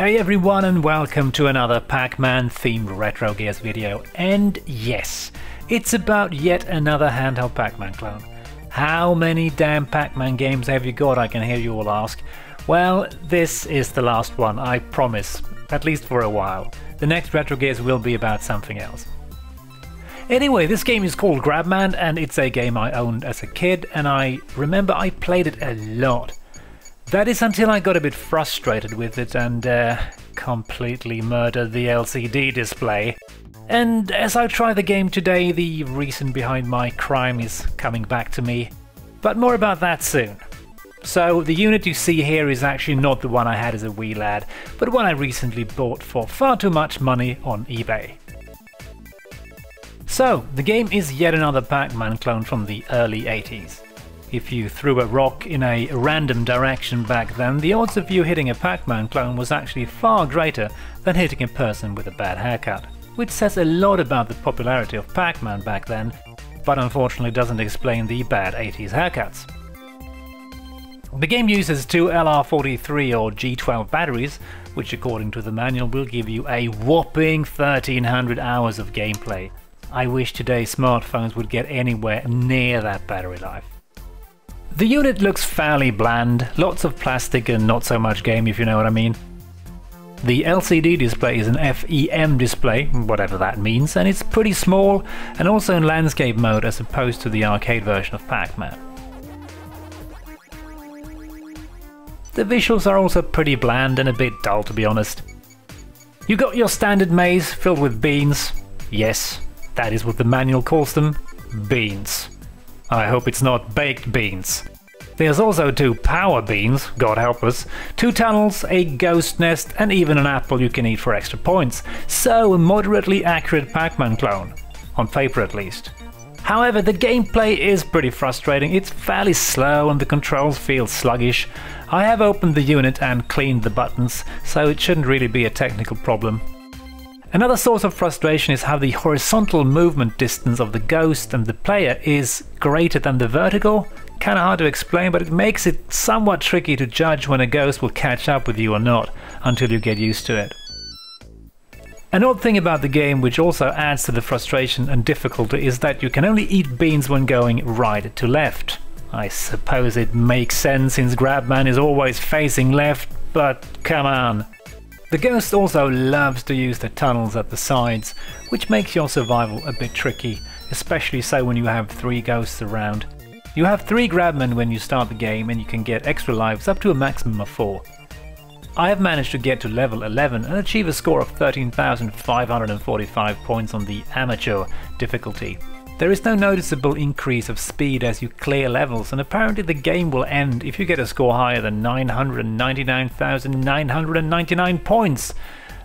Hey everyone, and welcome to another Pac-Man themed Retrogears video. And yes, it's about yet another handheld Pac-Man clone. How many damn Pac-Man games have you got, I can hear you all ask. Well, this is the last one, I promise, at least for a while. The next Retrogears will be about something else. Anyway, this game is called PacMan, and it's a game I owned as a kid, and I remember I played it a lot. That is until I got a bit frustrated with it and completely murdered the LCD display. And as I try the game today, the reason behind my crime is coming back to me. But more about that soon. So the unit you see here is actually not the one I had as a wee lad, but one I recently bought for far too much money on eBay. So, the game is yet another Pac-Man clone from the early 80s. If you threw a rock in a random direction back then, the odds of you hitting a Pac-Man clone was actually far greater than hitting a person with a bad haircut, which says a lot about the popularity of Pac-Man back then, but unfortunately doesn't explain the bad 80s haircuts. The game uses two LR43 or G12 batteries, which according to the manual will give you a whopping 1300 hours of gameplay. I wish today's smartphones would get anywhere near that battery life. The unit looks fairly bland, lots of plastic and not so much game, if you know what I mean. The LCD display is an FEM display, whatever that means, and it's pretty small and also in landscape mode as opposed to the arcade version of Pac-Man. The visuals are also pretty bland and a bit dull, to be honest. You got your standard maze filled with beans. Yes, that is what the manual calls them, beans. I hope it's not baked beans. There's also two power beans, God help us, two tunnels, a ghost nest, and even an apple you can eat for extra points. So a moderately accurate Pac-Man clone. On paper at least. However, the gameplay is pretty frustrating. It's fairly slow and the controls feel sluggish. I have opened the unit and cleaned the buttons, so it shouldn't really be a technical problem. Another source of frustration is how the horizontal movement distance of the ghost and the player is greater than the vertical. Kinda hard to explain, but it makes it somewhat tricky to judge when a ghost will catch up with you or not, until you get used to it. An odd thing about the game, which also adds to the frustration and difficulty, is that you can only eat beans when going right to left. I suppose it makes sense since PacMan is always facing left, but come on. The ghost also loves to use the tunnels at the sides, which makes your survival a bit tricky, especially so when you have 3 ghosts around. You have 3 PacMan when you start the game and you can get extra lives up to a maximum of 4. I have managed to get to level 11 and achieve a score of 13,545 points on the amateur difficulty. There is no noticeable increase of speed as you clear levels, and apparently the game will end if you get a score higher than 999,999 points.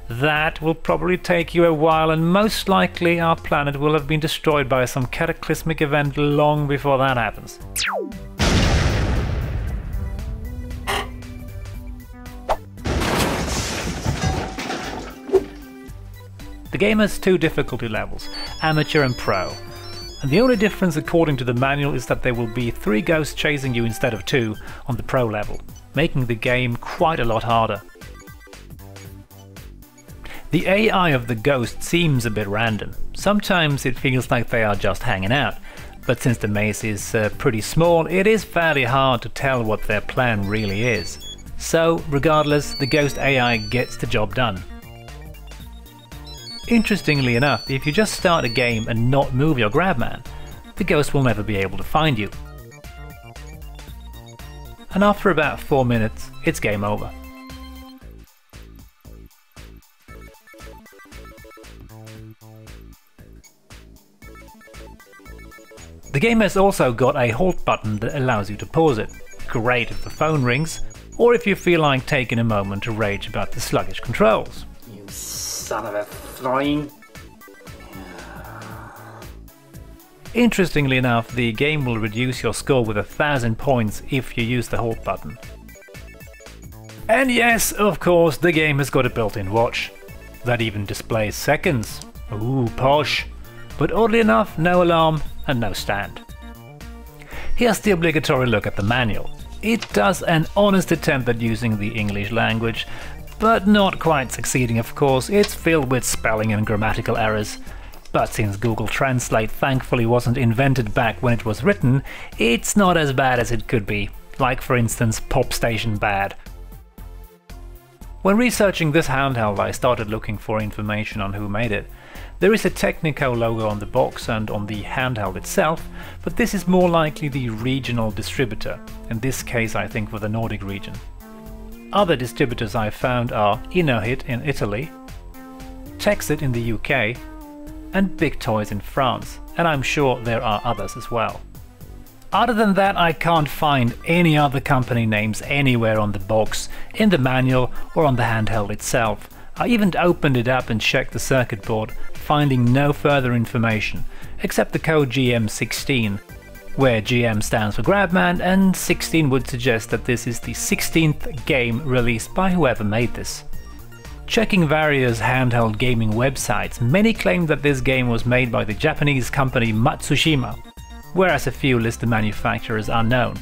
That will probably take you a while, and most likely our planet will have been destroyed by some cataclysmic event long before that happens. The game has 2 difficulty levels, amateur and pro. And the only difference according to the manual is that there will be 3 ghosts chasing you instead of 2 on the pro level, making the game quite a lot harder. The AI of the ghost seems a bit random. Sometimes it feels like they are just hanging out, but since the maze is pretty small, it is fairly hard to tell what their plan really is. So, regardless, the ghost AI gets the job done. Interestingly enough, if you just start a game and not move your PacMan, the ghost will never be able to find you. And after about 4 minutes, it's game over. The game has also got a halt button that allows you to pause it. Great if the phone rings, or if you feel like taking a moment to rage about the sluggish controls. You son of a flying... Interestingly enough, the game will reduce your score with 1,000 points if you use the halt button. And yes, of course, the game has got a built-in watch. That even displays seconds. Ooh, posh. But oddly enough, no alarm and no stand. Here's the obligatory look at the manual. It does an honest attempt at using the English language, but not quite succeeding of course. It's filled with spelling and grammatical errors. But since Google Translate thankfully wasn't invented back when it was written, it's not as bad as it could be, like for instance Pop Station bad. When researching this handheld I started looking for information on who made it. There is a Technico logo on the box and on the handheld itself, but this is more likely the regional distributor, in this case I think for the Nordic region. Other distributors I found are InnoHit in Italy, Texit in the UK, and Big Toys in France, and I'm sure there are others as well. Other than that, I can't find any other company names anywhere on the box, in the manual or on the handheld itself. I even opened it up and checked the circuit board, finding no further information, except the code GM16, where GM stands for Grabman and 16 would suggest that this is the 16th game released by whoever made this. Checking various handheld gaming websites, many claim that this game was made by the Japanese company Matsushima, whereas a few list the manufacturers unknown.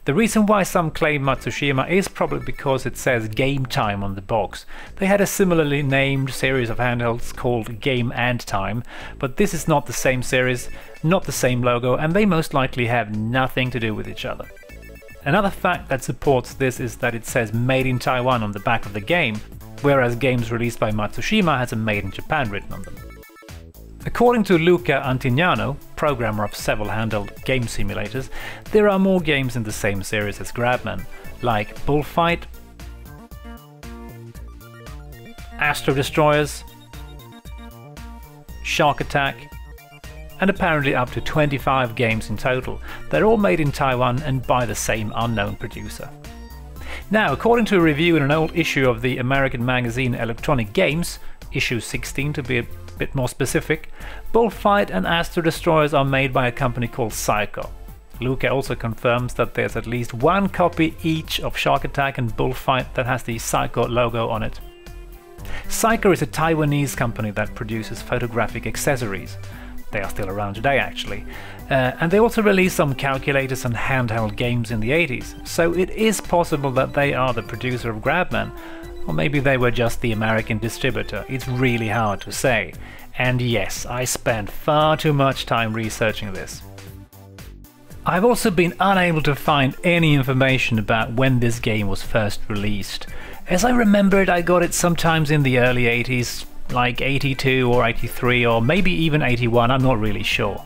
The reason why some claim Matsushima is probably because it says Game Time on the box. They had a similarly named series of handhelds called Game and Time, but this is not the same series, not the same logo, and they most likely have nothing to do with each other. Another fact that supports this is that it says Made in Taiwan on the back of the game, whereas games released by Matsushima has a Made in Japan written on them. According to Luca Antignano, programmer of several handheld game simulators, there are more games in the same series as Grabman, like Bullfight, Astro Destroyers, Shark Attack, and apparently up to 25 games in total. They're all made in Taiwan and by the same unknown producer. Now, according to a review in an old issue of the American magazine Electronic Games, issue 16 to be a bit more specific, Bullfight and Astro Destroyers are made by a company called Psycho. Luca also confirms that there's at least one copy each of Shark Attack and Bullfight that has the Psycho logo on it. Psycho is a Taiwanese company that produces photographic accessories. They are still around today actually. And they also released some calculators and handheld games in the 80s, so it is possible that they are the producer of Grabman, or maybe they were just the American distributor. It's really hard to say. And yes, I spent far too much time researching this. I've also been unable to find any information about when this game was first released. As I remember it, I got it sometimes in the early 80s, like 82 or 83 or maybe even 81, I'm not really sure.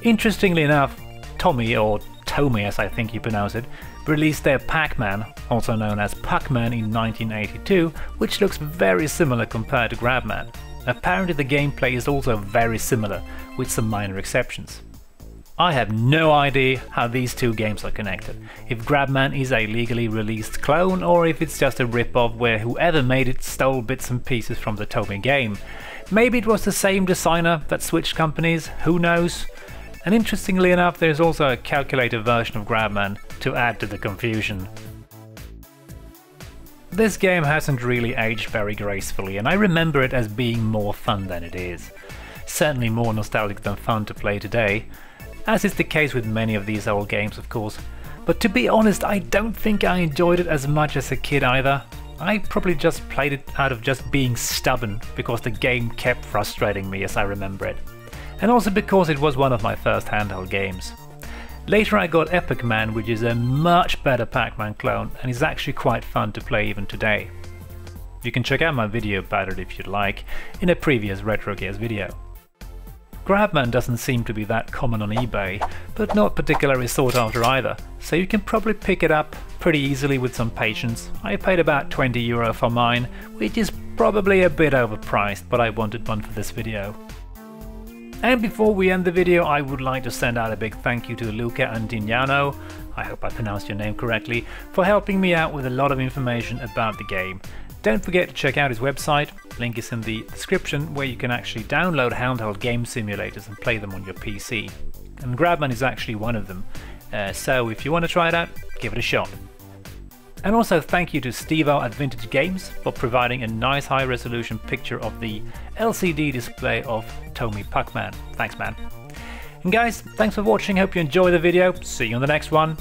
Interestingly enough, Tommy, or Tomy as I think you pronounce it, released their Pac-Man, also known as PacMan, in 1982, which looks very similar compared to Grabman. Apparently the gameplay is also very similar, with some minor exceptions. I have no idea how these two games are connected, if Grabman is a legally released clone or if it's just a rip-off where whoever made it stole bits and pieces from the Tomy game. Maybe it was the same designer that switched companies, who knows? And interestingly enough, there's also a calculator version of Grabman to add to the confusion. This game hasn't really aged very gracefully, and I remember it as being more fun than it is. Certainly more nostalgic than fun to play today, as is the case with many of these old games of course. But to be honest, I don't think I enjoyed it as much as a kid either. I probably just played it out of just being stubborn, because the game kept frustrating me as I remember it. And also because it was one of my first handheld games. Later I got PacMan, which is a much better Pac-Man clone and is actually quite fun to play even today. You can check out my video about it if you'd like, in a previous Retrogears video. Grabman doesn't seem to be that common on eBay, but not particularly sought after either, so you can probably pick it up pretty easily with some patience. I paid about €20 for mine, which is probably a bit overpriced, but I wanted one for this video. And before we end the video, I would like to send out a big thank you to Luca Antignano, I hope I pronounced your name correctly, for helping me out with a lot of information about the game. Don't forget to check out his website, link is in the description, where you can actually download handheld game simulators and play them on your PC. And Grabman is actually one of them, so if you want to try it out, give it a shot. And also thank you to Stevo at Vintage Games for providing a nice high resolution picture of the LCD display of Tomy Pac-Man. Thanks man. And guys, thanks for watching, hope you enjoy the video, see you on the next one.